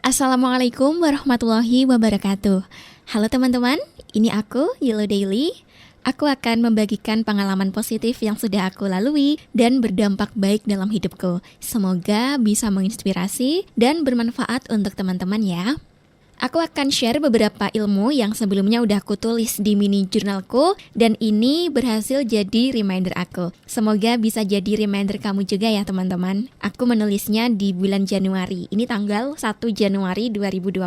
Assalamualaikum warahmatullahi wabarakatuh. Halo teman-teman, ini aku Yellow Daily. Aku akan membagikan pengalaman positif yang sudah aku lalui dan berdampak baik dalam hidupku. Semoga bisa menginspirasi dan bermanfaat untuk teman-teman ya. Aku akan share beberapa ilmu yang sebelumnya udah aku tulis di mini jurnalku dan ini berhasil jadi reminder aku. Semoga bisa jadi reminder kamu juga ya teman-teman. Aku menulisnya di bulan Januari. Ini tanggal 1 Januari 2025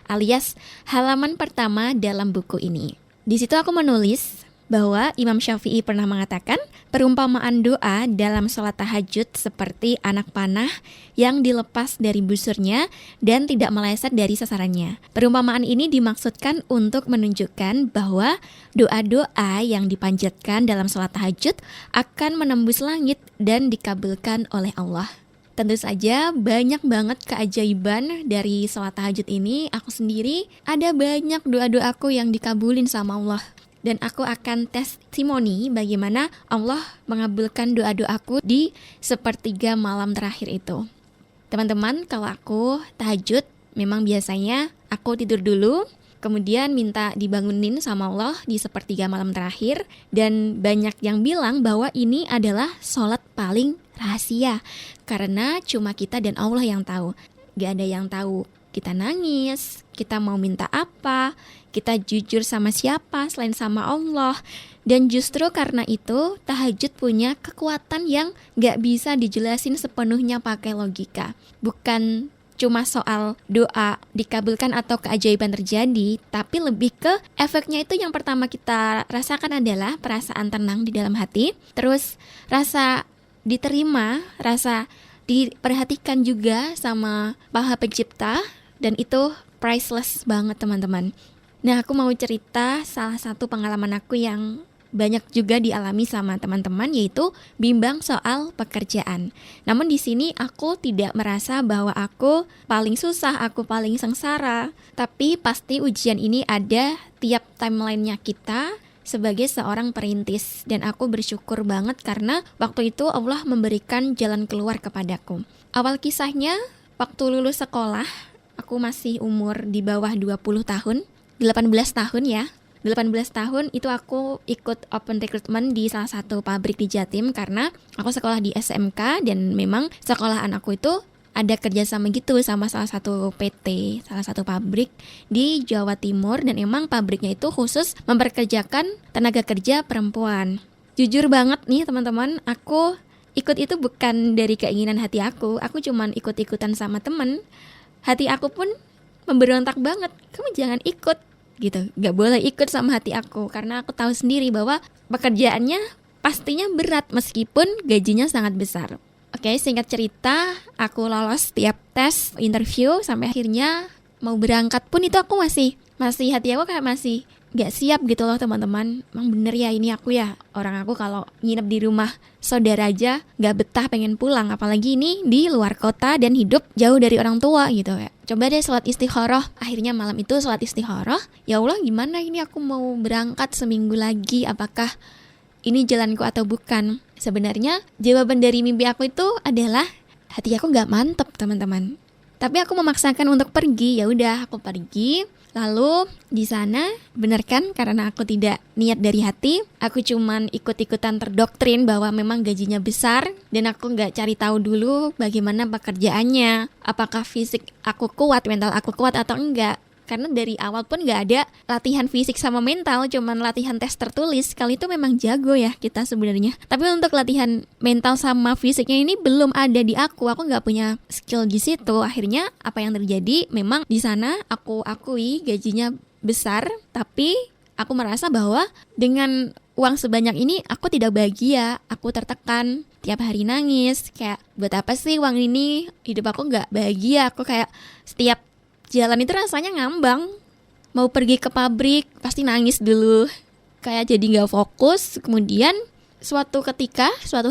alias halaman pertama dalam buku ini. Di situ aku menulis bahwa Imam Syafi'i pernah mengatakan perumpamaan doa dalam sholat tahajud seperti anak panah yang dilepas dari busurnya dan tidak meleset dari sasarannya. Perumpamaan ini dimaksudkan untuk menunjukkan bahwa doa-doa yang dipanjatkan dalam sholat tahajud akan menembus langit dan dikabulkan oleh Allah. Tentu saja banyak banget keajaiban dari sholat tahajud ini. Aku sendiri ada banyak doa-doaku yang dikabulin sama Allah. Dan aku akan testimoni bagaimana Allah mengabulkan doa-doaku di sepertiga malam terakhir itu. Teman-teman, kalau aku tahajud, memang biasanya aku tidur dulu, kemudian minta dibangunin sama Allah di sepertiga malam terakhir. Dan banyak yang bilang bahwa ini adalah sholat paling rahasia, karena cuma kita dan Allah yang tahu. Gak ada yang tahu kita nangis, kita mau minta apa, kita jujur sama siapa selain sama Allah. Dan justru karena itu tahajud punya kekuatan yang gak bisa dijelasin sepenuhnya pakai logika. Bukan cuma soal doa dikabulkan atau keajaiban terjadi, tapi lebih ke efeknya itu yang pertama kita rasakan adalah perasaan tenang di dalam hati, terus rasa diterima, rasa diperhatikan juga sama Maha Pencipta, dan itu priceless banget teman-teman. Nah, aku mau cerita salah satu pengalaman aku yang banyak juga dialami sama teman-teman, yaitu bimbang soal pekerjaan. Namun di sini aku tidak merasa bahwa aku paling susah, aku paling sengsara. Tapi pasti ujian ini ada tiap timelinenya kita sebagai seorang perintis. Dan aku bersyukur banget karena waktu itu Allah memberikan jalan keluar kepadaku. Awal kisahnya, waktu lulus sekolah, aku masih umur di bawah 20 tahun, 18 tahun ya. 18 tahun itu aku ikut open recruitment di salah satu pabrik di Jatim karena aku sekolah di SMK dan memang sekolahan aku itu ada kerjasama gitu sama salah satu PT, salah satu pabrik di Jawa Timur, dan emang pabriknya itu khusus memperkerjakan tenaga kerja perempuan. Jujur banget nih teman-teman, aku ikut itu bukan dari keinginan hati aku cuman ikut-ikutan sama temen. Hati aku pun memberontak banget, kamu jangan ikut gitu, gak boleh ikut sama hati aku, karena aku tahu sendiri bahwa pekerjaannya pastinya berat meskipun gajinya sangat besar. Oke, singkat cerita, aku lolos tiap tes, interview, sampai akhirnya mau berangkat pun itu aku masih hati aku kayak masih gak siap gitu loh teman-teman. Emang bener ya ini aku ya, orang aku kalau nginep di rumah saudara aja gak betah pengen pulang, apalagi ini di luar kota dan hidup jauh dari orang tua gitu ya. Coba deh sholat istikharah. Akhirnya malam itu sholat istikharah. Ya Allah, gimana ini aku mau berangkat seminggu lagi, apakah ini jalanku atau bukan? Sebenarnya jawaban dari mimpi aku itu adalah hati aku gak mantep teman-teman. Tapi aku memaksakan untuk pergi. Ya udah, aku pergi. Lalu di sana bener kan, karena aku tidak niat dari hati, aku cuman ikut-ikutan terdoktrin bahwa memang gajinya besar dan aku nggak cari tahu dulu bagaimana pekerjaannya, apakah fisik aku kuat, mental aku kuat atau enggak. Karena dari awal pun gak ada latihan fisik sama mental, cuman latihan tes tertulis. Kali itu memang jago ya kita sebenarnya. Tapi untuk latihan mental sama fisiknya ini belum ada di aku gak punya skill di situ. Akhirnya apa yang terjadi, memang di sana aku akui gajinya besar, tapi aku merasa bahwa dengan uang sebanyak ini aku tidak bahagia, aku tertekan. Tiap hari nangis, kayak buat apa sih uang ini, hidup aku gak bahagia. Aku kayak setiap jalan itu rasanya ngambang. Mau pergi ke pabrik pasti nangis dulu, kayak jadi gak fokus. Kemudian suatu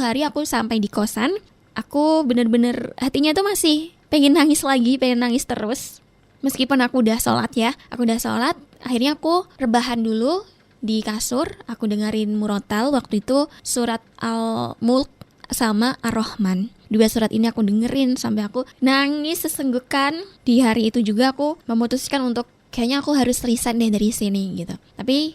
hari aku sampai di kosan, aku bener-bener hatinya tuh masih pengen nangis lagi, pengen nangis terus. Meskipun aku udah sholat ya, akhirnya aku rebahan dulu di kasur. Aku dengerin murotal, waktu itu surat Al-Mulk sama Ar-Rahman. dua surat ini aku dengerin sampai aku nangis sesenggukan. Di hari itu juga aku memutuskan untuk kayaknya aku harus resign deh dari sini gitu. Tapi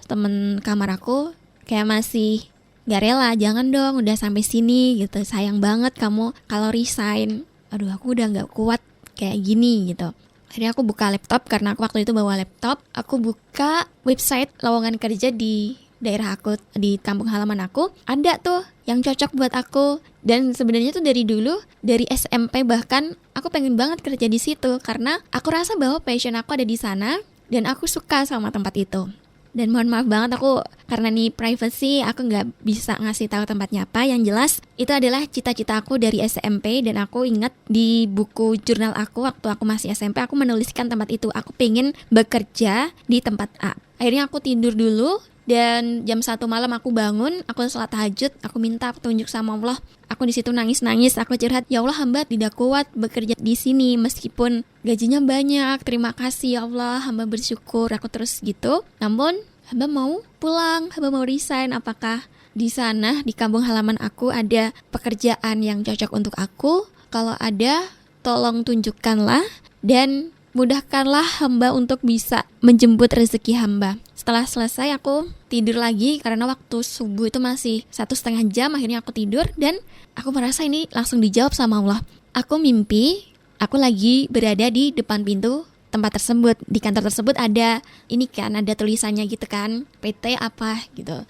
temen kamar aku kayak masih gak rela, jangan dong udah sampai sini gitu, sayang banget kamu kalau resign. Aduh, aku udah gak kuat kayak gini gitu. Akhirnya aku buka laptop, karena aku waktu itu bawa laptop. Aku buka website lowongan kerja di daerah aku, di kampung halaman aku. Ada tuh yang cocok buat aku. Dan sebenarnya tuh dari dulu, dari SMP bahkan, aku pengen banget kerja di situ. Karena aku rasa bahwa passion aku ada di sana, dan aku suka sama tempat itu. Dan mohon maaf banget aku, karena nih privacy, aku gak bisa ngasih tahu tempatnya apa. Yang jelas itu adalah cita-cita aku dari SMP. Dan aku ingat di buku jurnal aku waktu aku masih SMP, aku menuliskan tempat itu. Aku pengen bekerja di tempat A. Akhirnya aku tidur dulu. Dan jam 1 malam aku bangun, aku sholat tahajud, aku minta petunjuk sama Allah. Aku di situ nangis-nangis, aku curhat, ya Allah, hamba tidak kuat bekerja di sini meskipun gajinya banyak. Terima kasih ya Allah, hamba bersyukur. Aku terus gitu. Namun hamba mau pulang, hamba mau resign. Apakah di sana di kampung halaman aku ada pekerjaan yang cocok untuk aku? Kalau ada, tolong tunjukkanlah dan mudahkanlah hamba untuk bisa menjemput rezeki hamba. Setelah selesai aku tidur lagi karena waktu subuh itu masih 1,5 jam. Akhirnya aku tidur dan aku merasa ini langsung dijawab sama Allah. Aku mimpi aku lagi berada di depan pintu tempat tersebut. Di kantor tersebut ada ini kan, ada tulisannya gitu kan, PT apa gitu.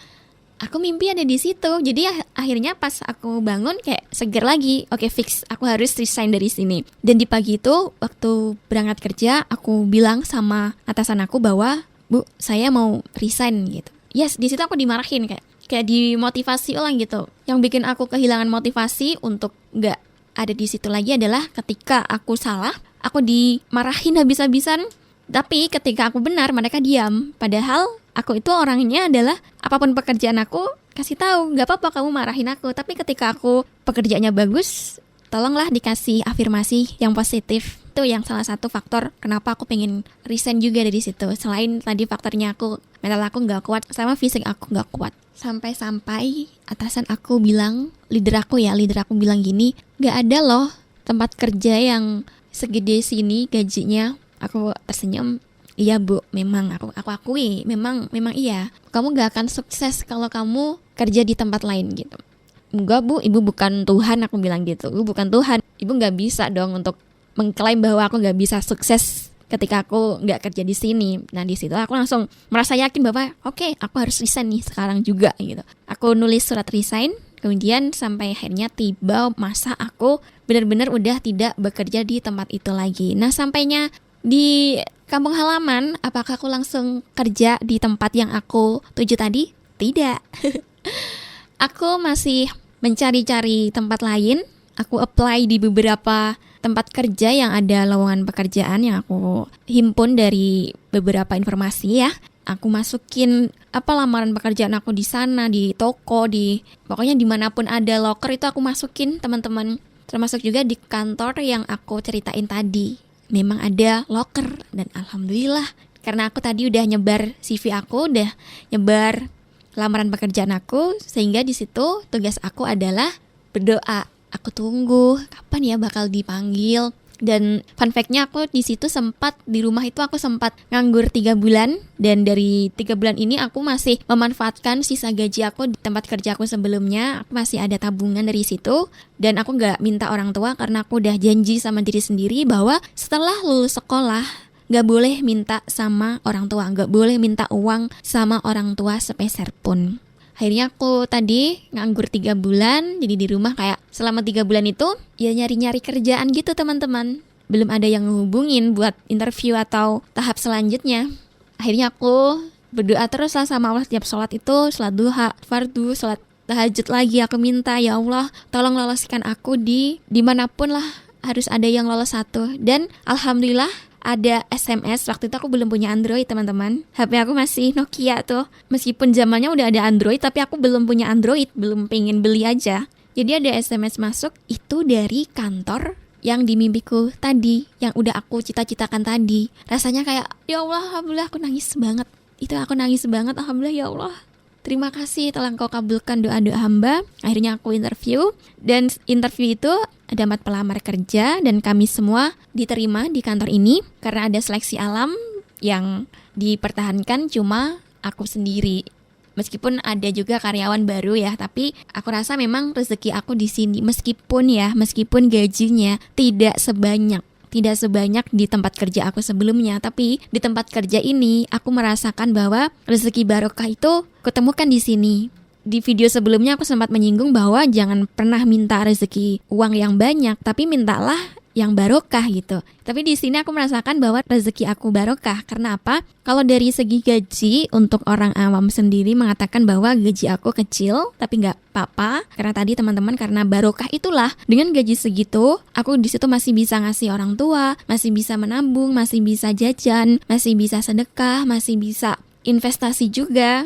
Aku mimpi ada di situ. Jadi akhirnya pas aku bangun kayak seger lagi. Oke, fix, aku harus resign dari sini. Dan di pagi itu waktu berangkat kerja, aku bilang sama atasan aku bahwa, Bu, saya mau resign gitu. Yes, di situ aku dimarahin kayak dimotivasi ulang gitu. Yang bikin aku kehilangan motivasi untuk nggak ada di situ lagi adalah ketika aku salah, aku dimarahin habis-habisan. Tapi ketika aku benar, mereka diam. Padahal aku itu orangnya adalah apapun pekerjaan aku kasih tahu, nggak apa-apa kamu marahin aku. Tapi ketika aku pekerjaannya bagus, tolonglah dikasih afirmasi yang positif. Itu yang salah satu faktor kenapa aku pengen resign juga dari situ. Selain tadi faktornya aku, mental aku nggak kuat, sama fisik aku nggak kuat. Sampai atasan aku bilang, leader aku bilang gini, nggak ada loh tempat kerja yang segede sini gajinya. Aku tersenyum. Iya Bu, memang aku akui, memang iya. Kamu gak akan sukses kalau kamu kerja di tempat lain gitu. Enggak Bu, Ibu bukan Tuhan, aku bilang gitu. Ibu bukan Tuhan, Ibu gak bisa dong untuk mengklaim bahwa aku gak bisa sukses ketika aku gak kerja di sini. Nah di situ aku langsung merasa yakin bahwa oke, aku harus resign nih sekarang juga gitu. Aku nulis surat resign, kemudian sampai akhirnya tiba masa aku benar-benar udah tidak bekerja di tempat itu lagi. Nah sampainya di kampung halaman, apakah aku langsung kerja di tempat yang aku tuju tadi? Tidak. Aku masih mencari-cari tempat lain. Aku apply di beberapa tempat kerja yang ada lowongan pekerjaan yang aku himpun dari beberapa informasi ya. Aku masukin lamaran pekerjaan aku di sana, di toko, pokoknya dimanapun ada loker itu aku masukin teman-teman. Termasuk juga di kantor yang aku ceritain tadi. Memang ada loker dan alhamdulillah karena aku tadi udah nyebar CV aku, udah nyebar lamaran pekerjaan aku, sehingga di situ tugas aku adalah berdoa. Aku tunggu kapan ya bakal dipanggil. Dan fun fact-nya aku di situ di rumah itu aku sempat nganggur 3 bulan. Dan dari 3 bulan ini aku masih memanfaatkan sisa gaji aku di tempat kerja aku sebelumnya. Aku masih ada tabungan dari situ. Dan aku gak minta orang tua karena aku udah janji sama diri sendiri bahwa setelah lulus sekolah gak boleh minta sama orang tua, gak boleh minta uang sama orang tua sepeser pun. Akhirnya aku tadi nganggur 3 bulan, jadi di rumah kayak selama 3 bulan itu ya nyari-nyari kerjaan gitu teman-teman. Belum ada yang ngehubungin buat interview atau tahap selanjutnya. Akhirnya aku berdoa terus lah sama Allah setiap sholat itu, sholat duha, fardu, sholat tahajud lagi. Aku minta, ya Allah tolong loloskan aku dimanapun lah, harus ada yang lolos satu. Dan alhamdulillah ada SMS. Waktu itu aku belum punya Android teman-teman, HP aku masih Nokia tuh. Meskipun zamannya udah ada Android, tapi aku belum punya Android, belum pengen beli aja. Jadi ada SMS masuk, itu dari kantor yang di mimpiku tadi, yang udah aku cita-citakan tadi. Rasanya kayak, ya Allah, alhamdulillah, aku nangis banget. Itu aku nangis banget, alhamdulillah ya Allah, terima kasih telah Engkau kabulkan doa-doa hamba. Akhirnya aku interview, dan interview itu ada 4 pelamar kerja dan kami semua diterima di kantor ini karena ada seleksi alam yang dipertahankan cuma aku sendiri. Meskipun ada juga karyawan baru ya, tapi aku rasa memang rezeki aku di sini meskipun gajinya tidak sebanyak di tempat kerja aku sebelumnya, tapi di tempat kerja ini aku merasakan bahwa rezeki barokah itu kutemukan di sini. Di video sebelumnya aku sempat menyinggung bahwa jangan pernah minta rezeki uang yang banyak, tapi mintalah yang barokah gitu. Tapi di sini aku merasakan bahwa rezeki aku barokah. Karena apa? Kalau dari segi gaji, untuk orang awam sendiri mengatakan bahwa gaji aku kecil, tapi nggak apa-apa. Karena tadi teman-teman, karena barokah itulah, dengan gaji segitu, aku di situ masih bisa ngasih orang tua, masih bisa menabung, masih bisa jajan, masih bisa sedekah, masih bisa investasi juga.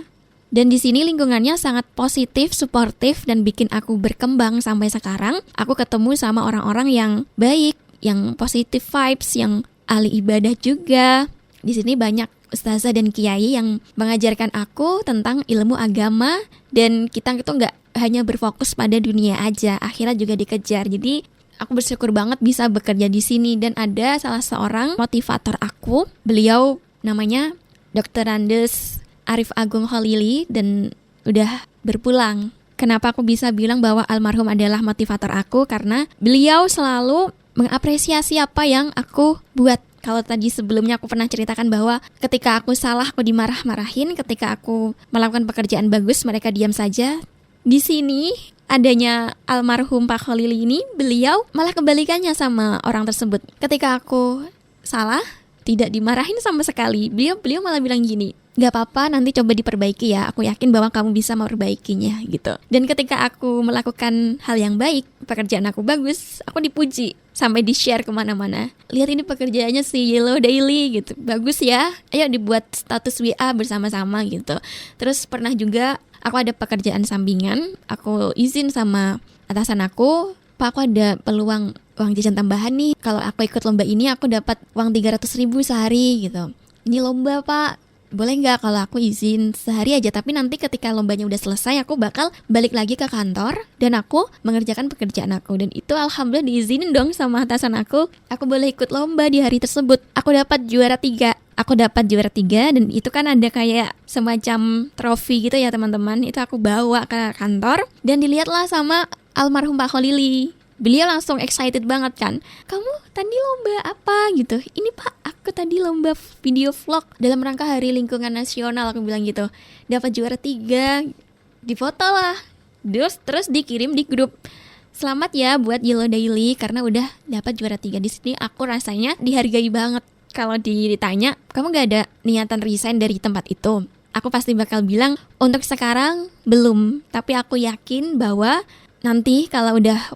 Dan di sini lingkungannya sangat positif, suportif, dan bikin aku berkembang sampai sekarang. Aku ketemu sama orang-orang yang baik, yang positive vibes, yang ahli ibadah juga. Di sini banyak ustazah dan kiai yang mengajarkan aku tentang ilmu agama, dan kita itu nggak hanya berfokus pada dunia aja, akhirat juga dikejar. Jadi aku bersyukur banget bisa bekerja di sini, dan ada salah seorang motivator aku, beliau namanya Dr. Andes Arif Agung Khalili, dan udah berpulang. Kenapa aku bisa bilang bahwa almarhum adalah motivator aku? Karena beliau selalu mengapresiasi apa yang aku buat. Kalau tadi sebelumnya aku pernah ceritakan bahwa ketika aku salah aku dimarah-marahin, ketika aku melakukan pekerjaan bagus mereka diam saja. Di sini adanya almarhum Pak Khalili ini, beliau malah kebalikannya sama orang tersebut. Ketika aku salah, tidak dimarahin sama sekali. Beliau malah bilang gini, gak apa-apa, nanti coba diperbaiki ya. Aku yakin bahwa kamu bisa memperbaikinya gitu. Dan ketika aku melakukan hal yang baik, pekerjaan aku bagus, aku dipuji sampai di-share kemana-mana. Lihat ini pekerjaannya si Yellow Daily gitu, bagus ya. Ayo dibuat status WA bersama-sama gitu. Terus pernah juga aku ada pekerjaan sampingan, aku izin sama atasan aku, Pak, aku ada peluang uang jajan tambahan nih. Kalau aku ikut lomba ini aku dapat uang 300.000 sehari gitu. Ini lomba Pak, boleh nggak kalau aku izin sehari aja, tapi nanti ketika lombanya udah selesai aku bakal balik lagi ke kantor dan aku mengerjakan pekerjaan aku. Dan itu alhamdulillah diizinin dong sama atasan aku boleh ikut lomba di hari tersebut. Aku dapat juara 3 dan itu kan ada kayak semacam trofi gitu ya teman-teman. Itu aku bawa ke kantor dan dilihatlah sama almarhum Pak Khalili. Beliau langsung excited banget kan. Kamu tadi lomba apa gitu? Ini Pak, aku tadi lomba video vlog dalam rangka Hari Lingkungan Nasional, aku bilang gitu. Dapat juara 3, difoto lah. Terus dikirim di grup. Selamat ya buat Yellow Daily karena udah dapat juara 3. Di sini aku rasanya dihargai banget. Kalau ditanya, kamu gak ada niatan resign dari tempat itu? Aku pasti bakal bilang, untuk sekarang belum. Tapi aku yakin bahwa nanti kalau udah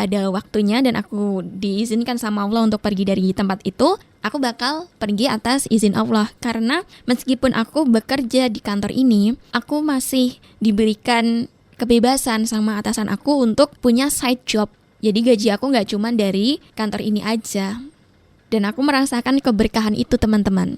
ada waktunya dan aku diizinkan sama Allah untuk pergi dari tempat itu, aku bakal pergi atas izin Allah. Karena meskipun aku bekerja di kantor ini, aku masih diberikan kebebasan sama atasan aku untuk punya side job. Jadi gaji aku gak cuma dari kantor ini aja. Dan aku merasakan keberkahan itu teman-teman.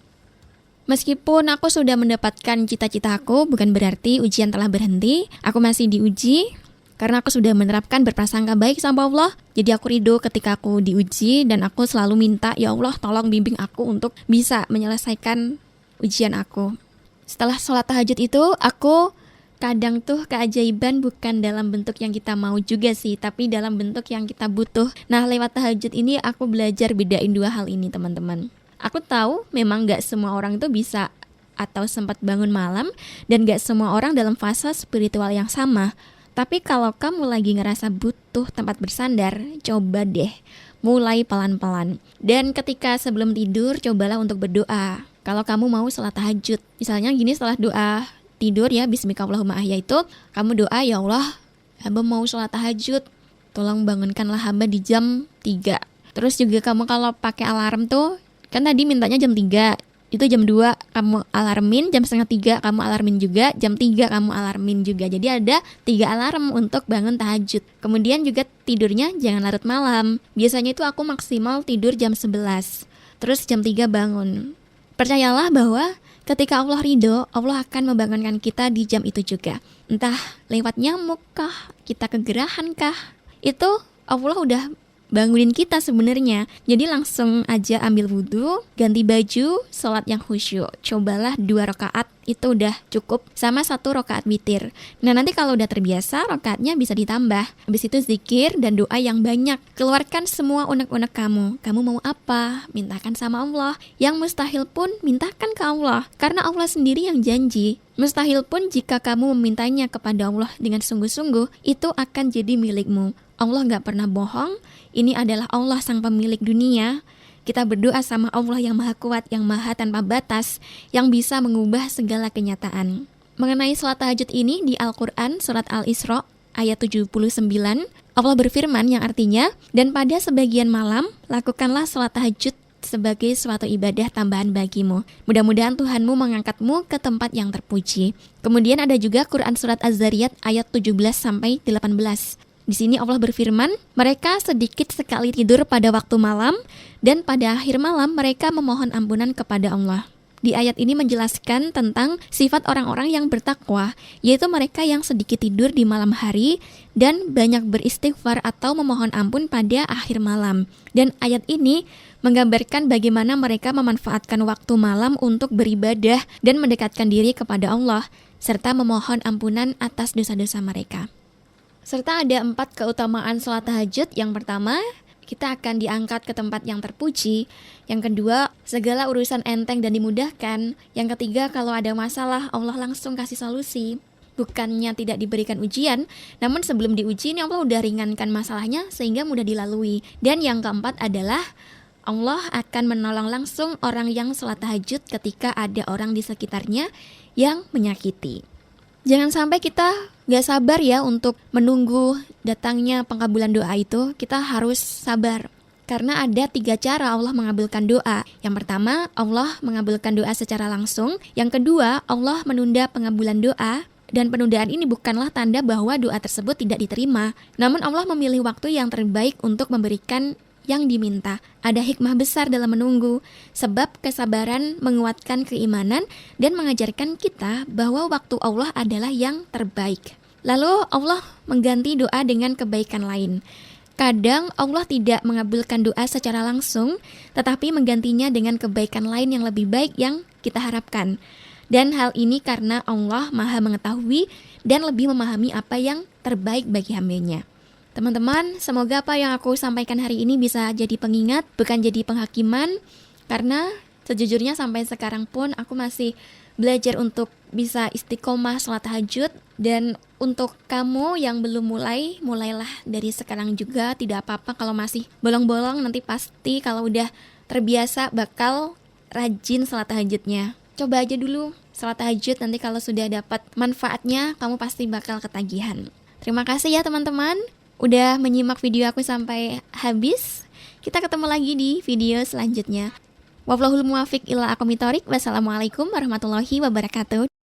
Meskipun aku sudah mendapatkan cita-cita aku, bukan berarti ujian telah berhenti. Aku masih diuji karena aku sudah menerapkan berprasangka baik sama Allah. Jadi aku ridho ketika aku diuji dan aku selalu minta, ya Allah tolong bimbing aku untuk bisa menyelesaikan ujian aku. Setelah sholat tahajud itu, aku kadang tuh keajaiban bukan dalam bentuk yang kita mau juga sih, tapi dalam bentuk yang kita butuh. Nah lewat tahajud ini aku belajar bedain 2 hal ini teman-teman. Aku tahu memang gak semua orang itu bisa atau sempat bangun malam, dan gak semua orang dalam fase spiritual yang sama. Tapi kalau kamu lagi ngerasa butuh tempat bersandar, coba deh mulai pelan-pelan. Dan ketika sebelum tidur, cobalah untuk berdoa. Kalau kamu mau sholat tahajud, misalnya gini, setelah doa tidur ya, Bismillahirrahmanirrahim itu, kamu doa, ya Allah, hamba mau sholat tahajud, tolong bangunkanlah hamba di jam 3. Terus juga kamu kalau pakai alarm tuh, kan tadi mintanya jam 3, itu jam 2 kamu alarmin, jam 2:30 kamu alarmin juga, jam 3 kamu alarmin juga. Jadi ada 3 alarm untuk bangun tahajud. Kemudian juga tidurnya jangan larut malam. Biasanya itu aku maksimal tidur jam 11, terus jam 3 bangun. Percayalah bahwa ketika Allah ridho, Allah akan membangunkan kita di jam itu juga. Entah lewat nyamuk kah, kita kegerahan kah, itu Allah udah bangunin kita sebenarnya. Jadi langsung aja ambil wudhu, ganti baju, sholat yang khusyuk. Cobalah 2 rakaat, itu udah cukup, sama 1 rakaat witir. Nah nanti kalau udah terbiasa, rakaatnya bisa ditambah. Habis itu zikir dan doa yang banyak. Keluarkan semua unek-unek kamu. Kamu mau apa? Mintakan sama Allah. Yang mustahil pun mintakan ke Allah, karena Allah sendiri yang janji. Mustahil pun jika kamu memintanya kepada Allah dengan sungguh-sungguh, itu akan jadi milikmu. Allah gak pernah bohong. Ini adalah Allah sang pemilik dunia. Kita berdoa sama Allah yang maha kuat, yang maha tanpa batas, yang bisa mengubah segala kenyataan. Mengenai salat tahajud ini di Al-Quran surat Al-Isra ayat 79, Allah berfirman yang artinya, dan pada sebagian malam lakukanlah salat tahajud sebagai suatu ibadah tambahan bagimu. Mudah-mudahan Tuhanmu mengangkatmu ke tempat yang terpuji. Kemudian ada juga Quran surat Az-Zariyat ayat 17-18. Di sini Allah berfirman, mereka sedikit sekali tidur pada waktu malam, dan pada akhir malam mereka memohon ampunan kepada Allah. Di ayat ini menjelaskan tentang sifat orang-orang yang bertakwa, yaitu mereka yang sedikit tidur di malam hari dan banyak beristighfar atau memohon ampun pada akhir malam. Dan ayat ini menggambarkan bagaimana mereka memanfaatkan waktu malam untuk beribadah dan mendekatkan diri kepada Allah, serta memohon ampunan atas dosa-dosa mereka. Serta ada 4 keutamaan salat tahajud. Yang pertama, kita akan diangkat ke tempat yang terpuji. Yang kedua, segala urusan enteng dan dimudahkan. Yang ketiga, kalau ada masalah, Allah langsung kasih solusi. Bukannya tidak diberikan ujian, namun sebelum diuji ini Allah udah ringankan masalahnya sehingga mudah dilalui. Dan yang keempat adalah Allah akan menolong langsung orang yang salat tahajud ketika ada orang di sekitarnya yang menyakiti. Jangan sampai kita gak sabar ya untuk menunggu datangnya pengkabulan doa itu. Kita harus sabar. Karena ada 3 cara Allah mengabulkan doa. Yang pertama, Allah mengabulkan doa secara langsung. Yang kedua, Allah menunda pengabulan doa. Dan penundaan ini bukanlah tanda bahwa doa tersebut tidak diterima. Namun Allah memilih waktu yang terbaik untuk memberikan yang diminta. Ada hikmah besar dalam menunggu, sebab kesabaran menguatkan keimanan dan mengajarkan kita bahwa waktu Allah adalah yang terbaik. Lalu Allah mengganti doa dengan kebaikan lain. Kadang Allah tidak mengabulkan doa secara langsung, tetapi menggantinya dengan kebaikan lain yang lebih baik yang kita harapkan. Dan hal ini karena Allah maha mengetahui dan lebih memahami apa yang terbaik bagi hambanya. Teman-teman, semoga apa yang aku sampaikan hari ini bisa jadi pengingat, bukan jadi penghakiman. Karena sejujurnya sampai sekarang pun aku masih belajar untuk bisa istiqomah salat tahajud. Dan untuk kamu yang belum mulai, mulailah dari sekarang juga. Tidak apa-apa kalau masih bolong-bolong, nanti pasti kalau udah terbiasa bakal rajin salat tahajudnya. Coba aja dulu salat tahajud, nanti kalau sudah dapat manfaatnya, kamu pasti bakal ketagihan. Terima kasih ya teman-teman udah menyimak video aku sampai habis. Kita ketemu lagi di video selanjutnya. Wallahul muwaffiq ila aqwamit thoriq. Wassalamualaikum warahmatullahi wabarakatuh.